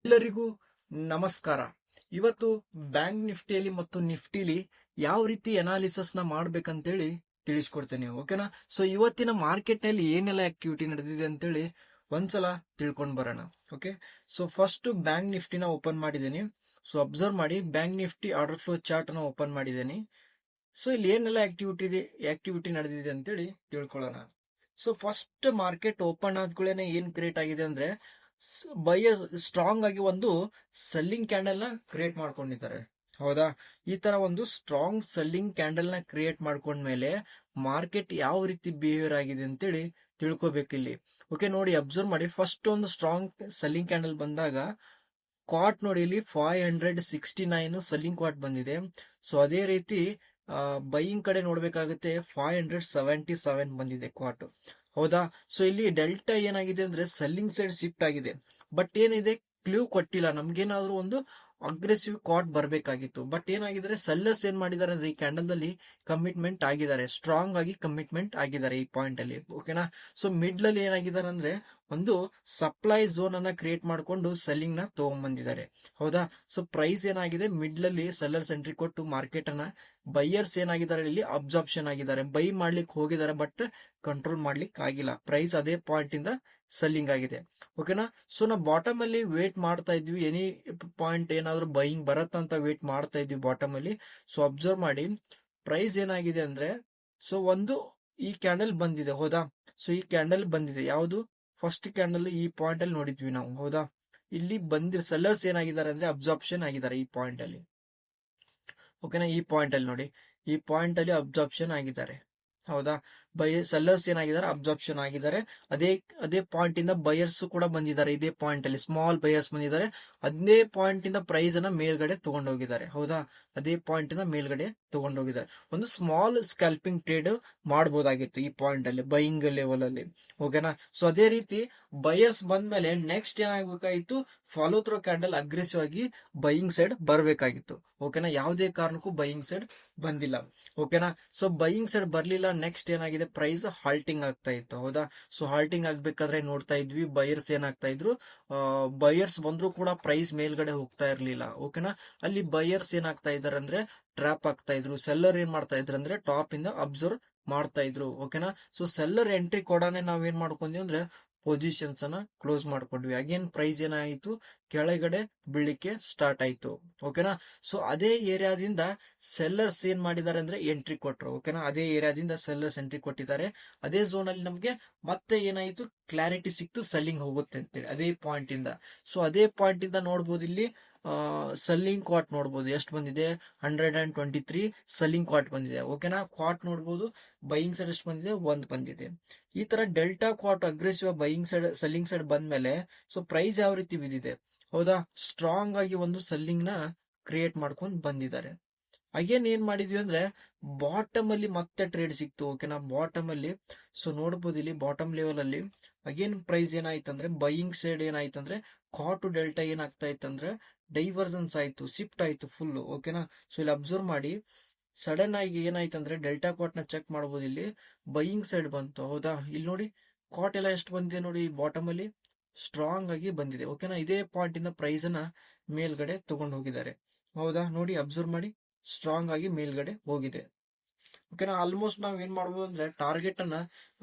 ಎಲ್ಲರಿಗೂ ನಮಸ್ಕಾರ. ಇವತ್ತು ಬ್ಯಾಂಕ್ ನಿಫ್ಟಿಯಲ್ಲಿ ಮತ್ತು ನಿಫ್ಟಿಲಿ ಯಾವ ರೀತಿ ಅನಾಲಿಸಿಸ್ ನ ಮಾಡ್ಬೇಕಂತೇಳಿ ತಿಳಿಸ್ಕೊಡ್ತೇನೆ. ಓಕೆನಾ? ಸೊ ಇವತ್ತಿನ ಮಾರ್ಕೆಟ್ ನಲ್ಲಿ ಏನೆಲ್ಲ ಆಕ್ಟಿವಿಟಿ ನಡೆದಿದೆ ಅಂತೇಳಿ ಒಂದ್ಸಲ ತಿಳ್ಕೊಂಡ್ ಬರೋಣ. ಓಕೆ, ಸೊ ಫಸ್ಟ್ ಬ್ಯಾಂಕ್ ನಿಫ್ಟಿನ ಓಪನ್ ಮಾಡಿದ್ದೀನಿ. ಸೊ ಅಬ್ಸರ್ವ್ ಮಾಡಿ, bank nifty order flow chart ನ ಓಪನ್ ಮಾಡಿದ್ದೀನಿ. ಸೊ ಇಲ್ಲಿ ಏನೆಲ್ಲ ಆಕ್ಟಿವಿಟಿ ನಡೆದಿದೆ ಅಂತೇಳಿ ತಿಳ್ಕೊಳ್ಳೋಣ. ಸೊ ಫಸ್ಟ್ ಮಾರ್ಕೆಟ್ ಓಪನ್ ಆದ್ಕೂಡಲೇ ಏನ್ ಕ್ರಿಯೇಟ್ ಆಗಿದೆ ಅಂದ್ರೆ, ಬೈಯರ್ಸ್ ಸ್ಟ್ರಾಂಗ್ ಆಗಿ ಒಂದು ಸೆಲ್ಲಿಂಗ್ ಕ್ಯಾಂಡಲ್ ನ ಕ್ರಿಯೇಟ್ ಮಾಡ್ಕೊಂಡಿದ್ದಾರೆ. ಹೌದಾ? ಈ ತರ ಒಂದು ಸ್ಟ್ರಾಂಗ್ ಸೆಲ್ಲಿಂಗ್ ಕ್ಯಾಂಡಲ್ ನ ಕ್ರಿಯೇಟ್ ಮಾಡ್ಕೊಂಡ್ಮೇಲೆ ಮಾರ್ಕೆಟ್ ಯಾವ ರೀತಿ ಬಿಹೇವಿಯರ್ ಆಗಿದೆ ಅಂತೇಳಿ ತಿಳ್ಕೊಬೇಕಿಲ್ಲಿ. ಓಕೆ, ನೋಡಿ ಅಬ್ಸರ್ವ್ ಮಾಡಿ, ಫಸ್ಟ್ ಒಂದು ಸ್ಟ್ರಾಂಗ್ ಸೆಲ್ಲಿಂಗ್ ಕ್ಯಾಂಡಲ್ ಬಂದಾಗ ಕ್ವಾಟ್ ನೋಡಿ, ಇಲ್ಲಿ 569 ಸೆಲ್ಲಿಂಗ್ ಕ್ವಾಟ್ ಬಂದಿದೆ. ಸೊ ಅದೇ ರೀತಿ ಬೈಯಿಂಗ್ ಕಡೆ ನೋಡ್ಬೇಕಾಗುತ್ತೆ, 577 ಬಂದಿದೆ ಕ್ವಾಟ್. ಹೌದಾ? ಸೊ ಇಲ್ಲಿ ಡೆಲ್ಟಾ ಏನಾಗಿದೆ ಅಂದ್ರೆ ಸೆಲ್ಲಿಂಗ್ ಸೈಡ್ ಶಿಫ್ಟ್ ಆಗಿದೆ. ಬಟ್ ಏನಿದೆ, ಕ್ಲೂ ಕೊಟ್ಟಿಲ್ಲ ನಮ್ಗೇನಾದ್ರೂ ಒಂದು ಅಗ್ರೆಸಿವ್ ಕ್ವಾಟ್ ಬರ್ಬೇಕಾಗಿತ್ತು. ಬಟ್ ಏನಾಗಿದ್ರೆ ಸೆಲ್ಲರ್ಸ್ ಏನ್ ಮಾಡಿದ್ದಾರೆ ಅಂದ್ರೆ ಈ ಕ್ಯಾಂಡಲ್ ದಲ್ಲಿ ಕಮಿಟ್ಮೆಂಟ್ ಆಗಿದ್ದಾರೆ, ಸ್ಟ್ರಾಂಗ್ ಆಗಿ ಕಮಿಟ್ಮೆಂಟ್ ಆಗಿದ್ದಾರೆ ಈ ಪಾಯಿಂಟ್ ಅಲ್ಲಿ. ಓಕೆನಾ? ಸೊ ಮಿಡ್ಲ್ ಅಲ್ಲಿ ಏನಾಗಿದ್ದಾರೆ ಅಂದ್ರೆ ಒಂದು ಸಪ್ಲೈ ಝೋನ್ ಅನ್ನ ಕ್ರಿಯೇಟ್ ಮಾಡ್ಕೊಂಡು ಸೆಲ್ಲಿಂಗ್ ನ ತಗೊಂಡ್ಬಂದಿದ್ದಾರೆ. ಹೌದಾ? ಸೊ ಪ್ರೈಸ್ ಏನಾಗಿದೆ, ಮಿಡ್ಲ್ ಅಲ್ಲಿ ಸೆಲ್ಲರ್ಸ್ ಎಂಟ್ರಿ ಕೊಟ್ಟು ಮಾರ್ಕೆಟ್ ಅನ್ನ ಬೈಯರ್ಸ್ ಏನಾಗಿದ್ದಾರೆ ಇಲ್ಲಿ ಅಬ್ಸಾರ್ಪ್ಷನ್ ಆಗಿದ್ದಾರೆ, ಬೈ ಮಾಡ್ಲಿಕ್ಕೆ ಹೋಗಿದ್ದಾರೆ ಬಟ್ ಕಂಟ್ರೋಲ್ ಮಾಡ್ಲಿಕ್ಕೆ ಆಗಿಲ್ಲ. ಪ್ರೈಸ್ ಅದೇ ಪಾಯಿಂಟ್ ಇಂದ ಸೆಲ್ಲಿಂಗ್ ಆಗಿದೆ. ಓಕೆನಾ? ಸೊ ನಾವು ಬಾಟಮ್ ಅಲ್ಲಿ ವೇಟ್ ಮಾಡ್ತಾ ಇದ್ವಿ, ಎನಿ ಪಾಯಿಂಟ್ ಏನಾದ್ರು ಬೈಯಿಂಗ್ ಬರತ್ತಂತ ವೇಟ್ ಮಾಡ್ತಾ ಇದ್ವಿ ಬಾಟಮ್ ಅಲ್ಲಿ. ಸೊ ಅಬ್ಸರ್ವ್ ಮಾಡಿ, ಪ್ರೈಸ್ ಏನಾಗಿದೆ ಅಂದ್ರೆ, ಸೊ ಒಂದು ಈ ಕ್ಯಾಂಡಲ್ ಬಂದಿದೆ. ಹೌದಾ? ಸೊ ಈ ಕ್ಯಾಂಡಲ್ ಬಂದಿದೆ, ಯಾವುದು ಫಸ್ಟ್ ಕ್ಯಾಂಡಲ್ ಈ ಪಾಯಿಂಟ್ ಅಲ್ಲಿ ನೋಡಿದ್ವಿ ನಾವು. ಹೌದಾ? ಇಲ್ಲಿ ಬಂದಿರೋ ಸೆಲ್ಲರ್ಸ್ ಏನಾಗಿದ್ದಾರೆ ಅಂದ್ರೆ ಅಬ್ಸಾರ್ಪ್ಷನ್ ಆಗಿದ್ದಾರೆ ಈ ಪಾಯಿಂಟ್ ಅಲ್ಲಿ. ಓಕೆನಾ? ಈ ಪಾಯಿಂಟ್ ಅಲ್ಲಿ ನೋಡಿ, ಈ ಪಾಯಿಂಟ್ ಅಲ್ಲಿ ಅಬ್ಸಾರ್ಪ್ಷನ್ ಆಗಿದ್ದಾರೆ. ಹೌದಾ? ಸೆಲ್ಲರ್ಸ್ ಏನಾಗಿದ್ದಾರೆ, ಅಬ್ಸಾರ್ಪ್ಷನ್ ಆಗಿದ್ದಾರೆ. ಅದೇ ಅದೇ ಪಾಯಿಂಟ್ ಇಂದ ಬಯರ್ಸ್ ಕೂಡ ಬಂದಿದ್ದಾರೆ. ಇದೇ ಪಾಯಿಂಟ್ ಅಲ್ಲಿ ಸ್ಮಾಲ್ ಬಯರ್ಸ್ ಬಂದಿದ್ದಾರೆ. ಅದೇ ಪಾಯಿಂಟ್ ಇಂದ ಪ್ರೈಸ್ ಅನ್ನ ಮೇಲ್ಗಡೆ ತಗೊಂಡೋಗಿದ್ದಾರೆ. ಹೌದಾ? ಅದೇ ಪಾಯಿಂಟ್ ಇಂದ ಮೇಲ್ಗಡೆ ತಗೊಂಡೋಗಿದ್ದಾರೆ. ಒಂದು ಸ್ಮಾಲ್ ಸ್ಕ್ಯಾಲ್ಪಿಂಗ್ ಟ್ರೇಡ್ ಮಾಡಬಹುದಾಗಿತ್ತು ಈ ಪಾಯಿಂಟ್ ಅಲ್ಲಿ, ಬೈಯಿಂಗ್ ಲೆವೆಲ್ ಅಲ್ಲಿ. ಓಕೆನಾ? ಸೊ ಅದೇ ರೀತಿ ಬಯರ್ಸ್ ಬಂದ್ಮೇಲೆ ನೆಕ್ಸ್ಟ್ ಏನಾಗಬೇಕಾಗಿತ್ತು, ಫಾಲೋ ಥ್ರೋ ಕ್ಯಾಂಡಲ್ ಅಗ್ರೆಸಿವ್ ಆಗಿ ಬೈಯಿಂಗ್ ಸೈಡ್ ಬರಬೇಕಾಗಿತ್ತು. ಓಕೆನಾ? ಯಾವುದೇ ಕಾರಣಕ್ಕೂ ಬೈಯಿಂಗ್ ಸೈಡ್ ಬಂದಿಲ್ಲ. ಓಕೆನಾ? ಸೊ ಬೈಯಿಂಗ್ ಸೈಡ್ ಬರ್ಲಿಲ್ಲ. ನೆಕ್ಸ್ಟ್ ಏನಾಗಿದೆ, ಪ್ರೈಸ್ ಹಾಲ್ಟಿಂಗ್ ಆಗ್ತಾ ಇತ್ತು. ಹೌದಾ? ಸೊ ಹಾಲ್ಟಿಂಗ್ ಆಗ್ಬೇಕಾದ್ರೆ ನೋಡ್ತಾ ಇದ್ವಿ ಬೈಯರ್ಸ್ ಏನಾಗ್ತಾ ಇದ್ರು, ಬೈಯರ್ಸ್ ಬಂದ್ರು ಕೂಡ ಪ್ರೈಸ್ ಮೇಲ್ಗಡೆ ಹೋಗ್ತಾ ಇರ್ಲಿಲ್ಲ. ಓಕೆನಾ? ಅಲ್ಲಿ ಬೈಯರ್ಸ್ ಏನಾಗ್ತಾ ಇದಾರೆ ಅಂದ್ರೆ ಟ್ರಾಪ್ ಆಗ್ತಾ ಇದ್ರು. ಸೆಲ್ಲರ್ ಏನ್ ಮಾಡ್ತಾ ಇದ್ರು ಅಂದ್ರೆ ಟಾಪ್ ಇಂದ ಅಬ್ಸರ್ವ್ ಮಾಡ್ತಾ ಇದ್ರು. ಓಕೆನಾ? ಸೊ ಸೆಲ್ಲರ್ ಎಂಟ್ರಿ ಕೊಡಾನೆ ನಾವ್ ಏನ್ ಮಾಡ್ಕೊಂಡ್ವಿ ಅಂದ್ರೆ ಪೊಸಿಷನ್ಸ್ ಅನ್ನ ಕ್ಲೋಸ್ ಮಾಡ್ಕೊಂಡ್ವಿ. ಅಗೇನ್ ಪ್ರೈಸ್ ಏನಾಯಿತು, ಕೆಳಗಡೆ ಬೀಳಿಕ್ಕೆ ಸ್ಟಾರ್ಟ್ ಆಯ್ತು. ಓಕೆನಾ? ಸೊ ಅದೇ ಏರಿಯಾದಿಂದ ಸೆಲ್ಲರ್ಸ್ ಏನ್ ಮಾಡಿದ್ದಾರೆ ಅಂದ್ರೆ ಎಂಟ್ರಿ ಕೊಟ್ರು. ಓಕೆನಾ? ಅದೇ ಏರಿಯಾದಿಂದ ಸೆಲ್ಲರ್ಸ್ ಎಂಟ್ರಿ ಕೊಟ್ಟಿದ್ದಾರೆ. ಅದೇ ಝೋನ್ ಅಲ್ಲಿ ನಮ್ಗೆ ಮತ್ತೆ ಏನಾಯ್ತು, ಕ್ಲಾರಿಟಿ ಸಿಕ್ತು ಸೆಲ್ಲಿಂಗ್ ಹೋಗುತ್ತೆ ಅಂತೇಳಿ ಅದೇ ಪಾಯಿಂಟ್ ಇಂದ. ಸೊ ಅದೇ ಪಾಯಿಂಟ್ ಇಂದ ನೋಡ್ಬೋದು, ಇಲ್ಲಿ ಸೆಲ್ಲಿಂಗ್ ಕ್ವಾಟ್ ನೋಡ್ಬೋದು ಎಷ್ಟು ಬಂದಿದೆ, 123 ಸೆಲ್ಲಿಂಗ್ ಕ್ವಾಟ್ ಬಂದಿದೆ. ಓಕೆನಾ? ಕ್ವಾಟ್ ನೋಡ್ಬೋದು, ಬೈಯಿಂಗ್ ಸೈಡ್ ಎಷ್ಟು ಬಂದಿದೆ, 1 ಬಂದಿದೆ. ಈ ತರ delta quartz aggressive buying side selling side ಬಂದ್ಮೇಲೆ ಸೊ ಪ್ರೈಸ್ ಯಾವ ರೀತಿ ಬಿದ್ದಿದೆ. ಹೌದಾ? ಸ್ಟ್ರಾಂಗ್ ಆಗಿ ಒಂದು ಸೆಲ್ಲಿಂಗ್ ನ ಕ್ರಿಯೇಟ್ ಮಾಡ್ಕೊಂಡು ಬಂದಿದ್ದಾರೆ. ಅಗೇನ್ ಏನ್ ಮಾಡಿದ್ವಿ ಅಂದ್ರೆ ಬಾಟಮ್ ಅಲ್ಲಿ ಮತ್ತೆ ಟ್ರೇಡ್ ಸಿಕ್ತು. ಓಕೆನಾ? ಬಾಟಮ್ ಅಲ್ಲಿ ಸೊ ನೋಡಬಹುದು, ಇಲ್ಲಿ ಬಾಟಮ್ ಲೆವೆಲ್ ಅಲ್ಲಿ ಅಗೇನ್ ಪ್ರೈಸ್ ಏನಾಯ್ತಂದ್ರೆ ಬೈಯಿಂಗ್ ಸೈಡ್ ಏನಾಯ್ತಂದ್ರೆ ಕ್ವಾಟ್ ಟು ಡೆಲ್ಟಾ ಏನಾಗ್ತಾ ಇತ್ತಂದ್ರೆ ಡೈವರ್ಜನ್ಸ್ ಆಯ್ತು, ಶಿಫ್ಟ್ ಆಯ್ತು ಫುಲ್. ಓಕೆನಾ? ಸೊ ಇಲ್ಲಿ ಅಬ್ಸರ್ವ್ ಮಾಡಿ, ಸಡನ್ ಆಗಿ ಏನಾಯ್ತಂದ್ರೆ ಡೆಲ್ಟಾ ಕ್ವಾಟ್ ನ ಚೆಕ್ ಮಾಡಬಹುದು, ಇಲ್ಲಿ ಬೈಯಿಂಗ್ ಸೈಡ್ ಬಂತು. ಹೌದಾ? ಇಲ್ಲಿ ನೋಡಿ ಕ್ವಾಟ್ ಎಲ್ಲ ಎಷ್ಟು ಬಂದಿದೆ ನೋಡಿ, ಬಾಟಮ್ ಅಲ್ಲಿ ಸ್ಟ್ರಾಂಗ್ ಆಗಿ ಬಂದಿದೆ. ಓಕೆನಾ? ಇದೇ ಪಾಯಿಂಟ್ ಇಂದ ಪ್ರೈಸ್ ಅನ್ನ ಮೇಲ್ಗಡೆ ತಗೊಂಡು ಹೋಗಿದ್ದಾರೆ. ಹೌದಾ? ನೋಡಿ ಅಬ್ಸರ್ವ್ ಮಾಡಿ, ಸ್ಟ್ರಾಂಗ್ ಆಗಿ ಮೇಲ್ಗಡೆ ಹೋಗಿದೆ. ಓಕೆನಾ? ಆಲ್ಮೋಸ್ಟ್ ನಾವ್ ಏನ್ ಮಾಡ್ಬೋದು ಅಂದ್ರೆ ಟಾರ್ಗೆಟ್ ಅನ್ನ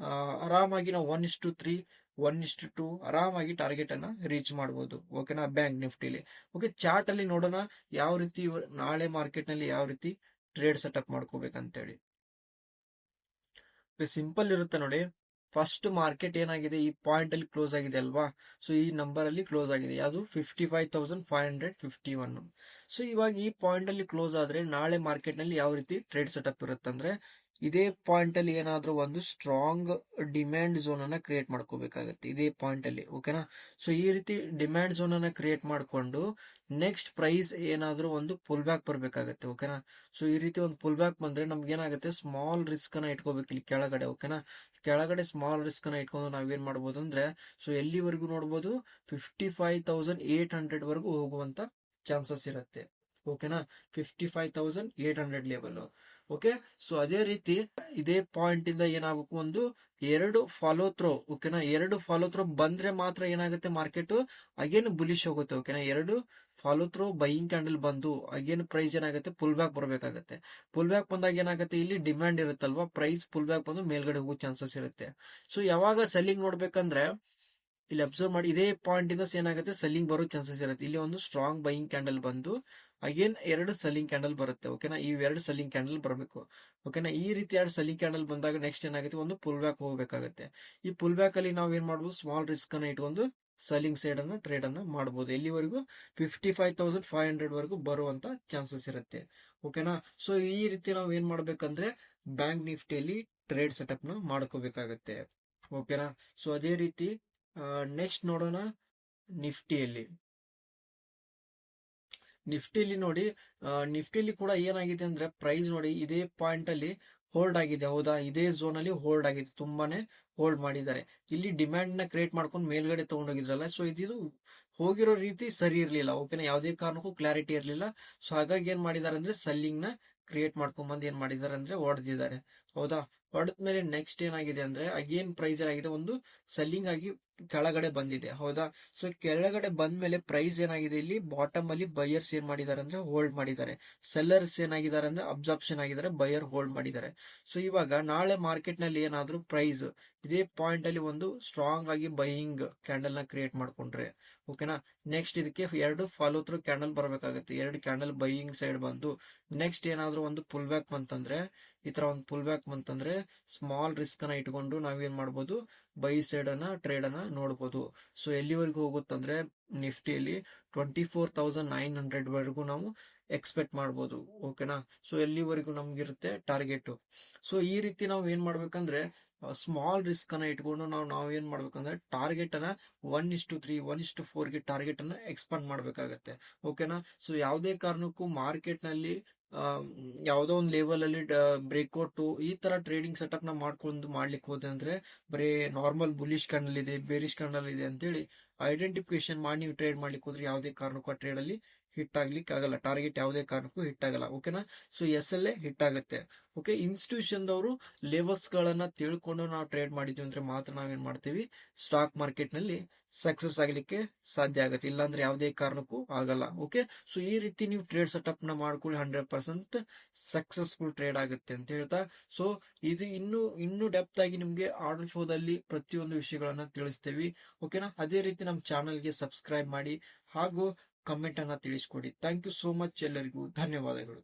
ಆರಾಮಾಗಿ ನಾವು 1:3 1:2 ಆರಾಮಾಗಿ ಟಾರ್ಗೆಟ್ ಅನ್ನ ರೀಚ್ ಮಾಡಬಹುದು. ಓಕೆನಾ? ಬ್ಯಾಂಕ್ ನಿಫ್ಟಿಲಿ. ಓಕೆ, ಚಾರ್ಟ್ ಅಲ್ಲಿ ನೋಡೋಣ ಯಾವ ರೀತಿ ನಾಳೆ ಮಾರ್ಕೆಟ್ ನಲ್ಲಿ ಯಾವ ರೀತಿ ಟ್ರೇಡ್ ಸೆಟಪ್ ಮಾಡ್ಕೋಬೇಕಂತೇಳಿ. ಸಿಂಪಲ್ ಇರುತ್ತೆ ನೋಡಿ. ಫಸ್ಟ್ ಮಾರ್ಕೆಟ್ ಏನಾಗಿದೆ, ಈ ಪಾಯಿಂಟ್ ಅಲ್ಲಿ ಕ್ಲೋಸ್ ಆಗಿದೆ ಅಲ್ವಾ? ಸೊ ಈ ನಂಬರ್ ಅಲ್ಲಿ ಕ್ಲೋಸ್ ಆಗಿದೆ, ಯಾವುದು 55,551. ಸೊ ಇವಾಗ ಈ ಪಾಯಿಂಟ್ ಅಲ್ಲಿ ಕ್ಲೋಸ್ ಆದ್ರೆ ನಾಳೆ ಮಾರ್ಕೆಟ್ ನಲ್ಲಿ ಯಾವ ರೀತಿ ಟ್ರೇಡ್ ಸೆಟಪ್ ಇರುತ್ತೆ ಅಂದ್ರೆ, ಇದೇ ಪಾಯಿಂಟ್ ಅಲ್ಲಿ ಏನಾದ್ರೂ ಒಂದು ಸ್ಟ್ರಾಂಗ್ ಡಿಮ್ಯಾಂಡ್ ಝೋನ್ ಅನ್ನ ಕ್ರಿಯೇಟ್ ಮಾಡ್ಕೋಬೇಕಾಗತ್ತೆ ಇದೇ ಪಾಯಿಂಟ್ ಅಲ್ಲಿ. ಓಕೆನಾ? ಸೊ ಈ ರೀತಿ ಡಿಮ್ಯಾಂಡ್ ಝೋನ್ ಅನ್ನ ಕ್ರಿಯೇಟ್ ಮಾಡ್ಕೊಂಡು ನೆಕ್ಸ್ಟ್ ಪ್ರೈಸ್ ಏನಾದ್ರೂ ಒಂದು ಪುಲ್ ಬ್ಯಾಕ್ ಬರ್ಬೇಕಾಗತ್ತೆ. ಓಕೆನಾ? ಸೊ ಈ ರೀತಿ ಒಂದು ಪುಲ್ ಬ್ಯಾಕ್ ಬಂದ್ರೆ ನಮ್ಗೆ ಏನಾಗುತ್ತೆ, ಸ್ಮಾಲ್ ರಿಸ್ಕ್ ಅನ್ನ ಇಟ್ಕೋಬೇಕು ಇಲ್ಲಿ ಕೆಳಗಡೆ. ಓಕೆನಾ? ಕೆಳಗಡೆ ಸ್ಮಾಲ್ ರಿಸ್ಕ್ ಅನ್ನ ಇಟ್ಕೊಂಡು ನಾವೇನ್ ಮಾಡ್ಬೋದು ಅಂದ್ರೆ, ಸೊ ಎಲ್ಲಿವರೆಗೂ ನೋಡ್ಬೋದು, 55,800 ವರೆಗೂ ಹೋಗುವಂತ ಚಾನ್ಸಸ್ ಇರುತ್ತೆ. ಓಕೆನಾ? 55,800 ಲೆವೆಲ್. ಓಕೆ. ಸೊ ಅದೇ ರೀತಿ ಇದೇ ಪಾಯಿಂಟ್ ಇಂದ ಏನಾಗಬೇಕು, ಒಂದು 2 ಫಾಲೋ ಥ್ರೋ, ಓಕೆನಾ, 2 ಫಾಲೋ ಥ್ರೋ ಬಂದ್ರೆ ಮಾತ್ರ ಏನಾಗುತ್ತೆ, ಮಾರ್ಕೆಟ್ ಅಗೇನ್ ಬುಲಿಶ್ ಹೋಗುತ್ತೆ, ಓಕೆನಾ. 2 ಫಾಲೋ ಥ್ರೋ ಬೈಯಿಂಗ್ ಕ್ಯಾಂಡಲ್ ಬಂದು ಅಗೇನ್ ಪ್ರೈಸ್ ಏನಾಗುತ್ತೆ, ಪುಲ್ ಬ್ಯಾಕ್ ಬರಬೇಕಾಗತ್ತೆ. ಪುಲ್ ಬ್ಯಾಕ್ ಬಂದಾಗ ಏನಾಗುತ್ತೆ, ಇಲ್ಲಿ ಡಿಮ್ಯಾಂಡ್ ಇರುತ್ತಲ್ವಾ, ಪ್ರೈಸ್ ಪುಲ್ ಬ್ಯಾಕ್ ಬಂದು ಮೇಲ್ಗಡೆ ಹೋಗೋ ಚಾನ್ಸಸ್ ಇರುತ್ತೆ. ಸೊ ಯಾವಾಗ ಸೆಲ್ಲಿಂಗ್ ನೋಡ್ಬೇಕಂದ್ರೆ ಇಲ್ಲಿ ಅಬ್ಸರ್ವ್ ಮಾಡಿ, ಇದೇ ಪಾಯಿಂಟ್ ಇಂದ ಏನಾಗುತ್ತೆ, ಸೆಲ್ಲಿಂಗ್ ಬರೋ ಚಾನ್ಸಸ್ ಇರುತ್ತೆ. ಇಲ್ಲಿ ಒಂದು ಸ್ಟ್ರಾಂಗ್ ಬೈಯಿಂಗ್ ಕ್ಯಾಂಡಲ್ ಬಂದು ಅಗೇನ್ 2 ಸೆಲ್ಲಿಂಗ್ ಕ್ಯಾಂಡಲ್ ಬರುತ್ತೆ, ಓಕೆನಾ. ಈ 2 ಸೆಲ್ಲಿಂಗ್ ಕ್ಯಾಂಡಲ್ ಬರಬೇಕು, ಓಕೆನಾ. ಈ ರೀತಿ 2 ಸೆಲ್ಲಿಂಗ್ ಕ್ಯಾಂಡಲ್ ಬಂದಾಗ ನೆಕ್ಸ್ಟ್ ಏನಾಗುತ್ತೆ, ಒಂದು ಪುಲ್ ಬ್ಯಾಕ್ ಹೋಗಬೇಕಾಗುತ್ತೆ. ಈ ಪುಲ್ ಬ್ಯಾಕ್ ಅಲ್ಲಿ ನಾವು ಏನ್ ಮಾಡಬಹುದು, ಸ್ಮಾಲ್ ರಿಸ್ಕ್ ಅನ್ನ ಇಟ್ಕೊಂಡು ಸೆಲ್ಲಿಂಗ್ ಸೈಡ್ ಅನ್ನ ಟ್ರೇಡ್ ಅನ್ನ ಮಾಡಬಹುದು. ಎಲ್ಲಿವರೆಗೂ 55,500 ವರೆಗೂ ಬರುವಂತ ಚಾನ್ಸಸ್ ಇರುತ್ತೆ, ಓಕೆನಾ. ಸೊ ಈ ರೀತಿ ನಾವು ಏನ್ ಮಾಡ್ಬೇಕಂದ್ರೆ ಬ್ಯಾಂಕ್ ನಿಫ್ಟಿಯಲ್ಲಿ ಟ್ರೇಡ್ ಸೆಟಪ್ ನ ಮಾಡ್ಕೋಬೇಕಾಗತ್ತೆ, ಓಕೆನಾ. ಸೊ ಅದೇ ರೀತಿ ನೆಕ್ಸ್ಟ್ ನೋಡೋಣ ನಿಫ್ಟಿಯಲ್ಲಿ. ನಿಫ್ಟಿಲಿ ನೋಡಿ, ನಿಫ್ಟಿಲಿ ಕೂಡ ಏನಾಗಿದೆ ಅಂದ್ರೆ ಪ್ರೈಸ್ ನೋಡಿ ಇದೇ ಪಾಯಿಂಟ್ ಅಲ್ಲಿ ಹೋಲ್ಡ್ ಆಗಿದೆ, ಹೌದಾ. ಇದೇ ಝೋನ್ ಅಲ್ಲಿ ಹೋಲ್ಡ್ ಆಗಿದೆ, ತುಂಬಾನೇ ಹೋಲ್ಡ್ ಮಾಡಿದ್ದಾರೆ. ಇಲ್ಲಿ ಡಿಮ್ಯಾಂಡ್ ನ ಕ್ರಿಯೇಟ್ ಮಾಡ್ಕೊಂಡು ಮೇಲ್ಗಡೆ ತಗೊಂಡೋಗಿದ್ರಲ್ಲ, ಸೊ ಇದು ಹೋಗಿರೋ ರೀತಿ ಸರಿ ಇರ್ಲಿಲ್ಲ, ಓಕೆನಾ. ಯಾವುದೇ ಕಾರಣಕ್ಕೂ ಕ್ಲಾರಿಟಿ ಇರ್ಲಿಲ್ಲ. ಸೊ ಹಾಗಾಗಿ ಏನ್ ಮಾಡಿದಾರೆ ಅಂದ್ರೆ ಸೆಲ್ಲಿಂಗ್ ನ ಕ್ರಿಯೇಟ್ ಮಾಡ್ಕೊಂಡ್ ಬಂದು ಏನ್ ಮಾಡಿದಾರೆ ಅಂದ್ರೆ ಹೊಡೆದಿದ್ದಾರೆ, ಹೌದಾ. ಹೊಡೆದ್ಮೇಲೆ ನೆಕ್ಸ್ಟ್ ಏನಾಗಿದೆ ಅಂದ್ರೆ ಅಗೇನ್ ಪ್ರೈಸ್ ಏನಾಗಿದೆ, ಒಂದು ಸೆಲ್ಲಿಂಗ್ ಆಗಿ ಕೆಳಗಡೆ ಬಂದಿದೆ, ಹೌದಾ. ಸೊ ಕೆಳಗಡೆ ಬಂದ್ಮೇಲೆ ಪ್ರೈಸ್ ಏನಾಗಿದೆ, ಇಲ್ಲಿ ಬಾಟಮ್ ಅಲ್ಲಿ ಬೈಯರ್ಸ್ ಏನ್ ಮಾಡಿದ್ದಾರೆ ಅಂದ್ರೆ ಹೋಲ್ಡ್ ಮಾಡಿದ್ದಾರೆ, ಸೆಲ್ಲರ್ಸ್ ಏನಾಗಿದ್ದಾರೆ ಅಂದ್ರೆ ಅಬ್ಸಾರ್ಪ್ಷನ್ ಆಗಿದ್ದಾರೆ, ಬೈಯರ್ ಹೋಲ್ಡ್ ಮಾಡಿದ್ದಾರೆ. ಸೊ ಇವಾಗ ನಾಳೆ ಮಾರ್ಕೆಟ್ ನಲ್ಲಿ ಏನಾದ್ರೂ ಪ್ರೈಸ್ ಇದೇ ಪಾಯಿಂಟ್ ಅಲ್ಲಿ ಒಂದು ಸ್ಟ್ರಾಂಗ್ ಆಗಿ ಬೈಯಿಂಗ್ ಕ್ಯಾಂಡಲ್ ನ ಕ್ರಿಯೇಟ್ ಮಾಡ್ಕೊಂಡ್ರೆ, ಓಕೆನಾ, ನೆಕ್ಸ್ಟ್ ಇದಕ್ಕೆ 2 ಫಾಲೋ ಥ್ರೂ ಕ್ಯಾಂಡಲ್ ಬರಬೇಕಾಗುತ್ತೆ. 2 ಕ್ಯಾಂಡಲ್ ಬೈಯಿಂಗ್ ಸೈಡ್ ಬಂದು ನೆಕ್ಸ್ಟ್ ಏನಾದ್ರೂ ಒಂದು ಪುಲ್ ಬ್ಯಾಕ್ ಬಂತಂದ್ರೆ, ಈ ತರ ಒಂದು ಪುಲ್ ಬ್ಯಾಕ್ ಬಂತಂದ್ರೆ ಸ್ಮಾಲ್ ರಿಸ್ಕ್ ಅನ್ನ ಇಟ್ಕೊಂಡು ನಾವೇನ್ ಮಾಡ್ಬೋದು, ಬೈ ಸೈಡ್ ಅನ್ನ ಟ್ರೇಡ್ ಅನ್ನ ನೋಡಬಹುದು. ಸೊ ಎಲ್ಲಿವರೆಗೂ ಹೋಗುತ್ತಂದ್ರೆ ನಿಫ್ಟಿಯಲ್ಲಿ 24,900 ವರೆಗೂ ನಾವು ಎಕ್ಸ್ಪೆಕ್ಟ್ ಮಾಡ್ಬೋದು, ಓಕೆನಾ. ಸೊ ಎಲ್ಲಿವರೆಗೂ ನಮ್ಗಿರುತ್ತೆ ಟಾರ್ಗೆಟ್. ಸೊ ಈ ರೀತಿ ನಾವು ಏನ್ ಮಾಡ್ಬೇಕಂದ್ರೆ ಸ್ಮಾಲ್ ರಿಸ್ಕ್ ಅನ್ನ ಇಟ್ಕೊಂಡು ನಾವು ಏನ್ ಮಾಡ್ಬೇಕಂದ್ರೆ ಟಾರ್ಗೆಟ್ ಅನ್ನ 1:3 1:4 ಗೆ ಟಾರ್ಗೆಟ್ ಅನ್ನ ಎಕ್ಸ್ಪಾಂಡ್ ಮಾಡ್ಬೇಕಾಗತ್ತೆ, ಓಕೆನಾ. ಸೊ ಯಾವುದೇ ಕಾರಣಕ್ಕೂ ಮಾರ್ಕೆಟ್ ನಲ್ಲಿ ಯಾವ್ದೋ ಒಂದು ಲೆವೆಲ್ ಅಲ್ಲಿ ಬ್ರೇಕ್ಔಟ್ ಈ ತರ ಟ್ರೇಡಿಂಗ್ ಸೆಟಪ್ ನ ಮಾಡ್ಲಿಕ್ಕೆ ಹೋದೆ ಅಂದ್ರೆ ಬರೀ ನಾರ್ಮಲ್ ಬುಲಿಶ್ ಕ್ಯಾಂಡಲ್ ಇದೆ, ಬೇರಿಶ್ ಕ್ಯಾಂಡಲ್ ಇದೆ ಅಂತೇಳಿ ಐಡೆಂಟಿಫಿಕೇಶನ್ ಮಾಡಿ ನೀವು ಟ್ರೇಡ್ ಮಾಡ್ಲಿಕ್ಕೆ ಹೋದ್ರೆ ಯಾವುದೇ ಕಾರಣಕ್ಕೂ ಆ ಟ್ರೇಡ್ ಅಲ್ಲಿ ಹಿಟ್ ಆಗ್ಲಿಕ್ಕೆ ಆಗಲ್ಲ, ಟಾರ್ಗೆಟ್ ಯಾವುದೇ ಕಾರಣಕ್ಕೂ ಹಿಟ್ ಆಗಲ್ಲ, ಓಕೆನಾ. ಸೊ ಎಸ್ ಎಲ್ ಹಿಟ್ ಆಗುತ್ತೆ, ಓಕೆ. ಇನ್ಸ್ಟಿಟ್ಯೂಷನ್ ದವರು ಲೆವಲ್ಸ್ ಗಳನ್ನ ತಿಳ್ಕೊಂಡು ನಾವು ಟ್ರೇಡ್ ಮಾಡಿದ್ವಿ ಅಂದ್ರೆ ಮಾತ್ರ ನಾವೇನ್ ಮಾಡ್ತೀವಿ, ಸ್ಟಾಕ್ ಮಾರ್ಕೆಟ್ ನಲ್ಲಿ ಸಕ್ಸಸ್ ಆಗ್ಲಿಕ್ಕೆ ಸಾಧ್ಯ ಆಗುತ್ತೆ, ಇಲ್ಲಾಂದ್ರೆ ಯಾವುದೇ ಕಾರಣಕ್ಕೂ ಆಗಲ್ಲ, ಓಕೆ. ಸೊ ಈ ರೀತಿ ನೀವು ಟ್ರೇಡ್ ಸೆಟಪ್ ನ ಮಾಡ್ಕೊಳ್ಳಿ, 100% ಸಕ್ಸಸ್ಫುಲ್ ಟ್ರೇಡ್ ಆಗುತ್ತೆ ಅಂತ ಹೇಳ್ತಾ, ಸೊ ಇದು ಇನ್ನು ಡೆಪ್ತ್ ಆಗಿ ನಿಮ್ಗೆ ಆರ್ಡರ್ ಫ್ಲೋದಲ್ಲಿ ಪ್ರತಿಯೊಂದು ವಿಷಯಗಳನ್ನ ತಿಳಿಸ್ತೇವೆ, ಓಕೆನಾ. ಅದೇ ರೀತಿ ನಮ್ಮ ಚಾನಲ್ಗೆ ಸಬ್ಸ್ಕ್ರೈಬ್ ಮಾಡಿ ಹಾಗೂ ಕಮೆಂಟ್ ಅನ್ನ ತಿಳಿಸ್ಕೊಡಿ. ಥ್ಯಾಂಕ್ ಯು ಸೋ ಮಚ್, ಎಲ್ಲರಿಗೂ ಧನ್ಯವಾದಗಳು.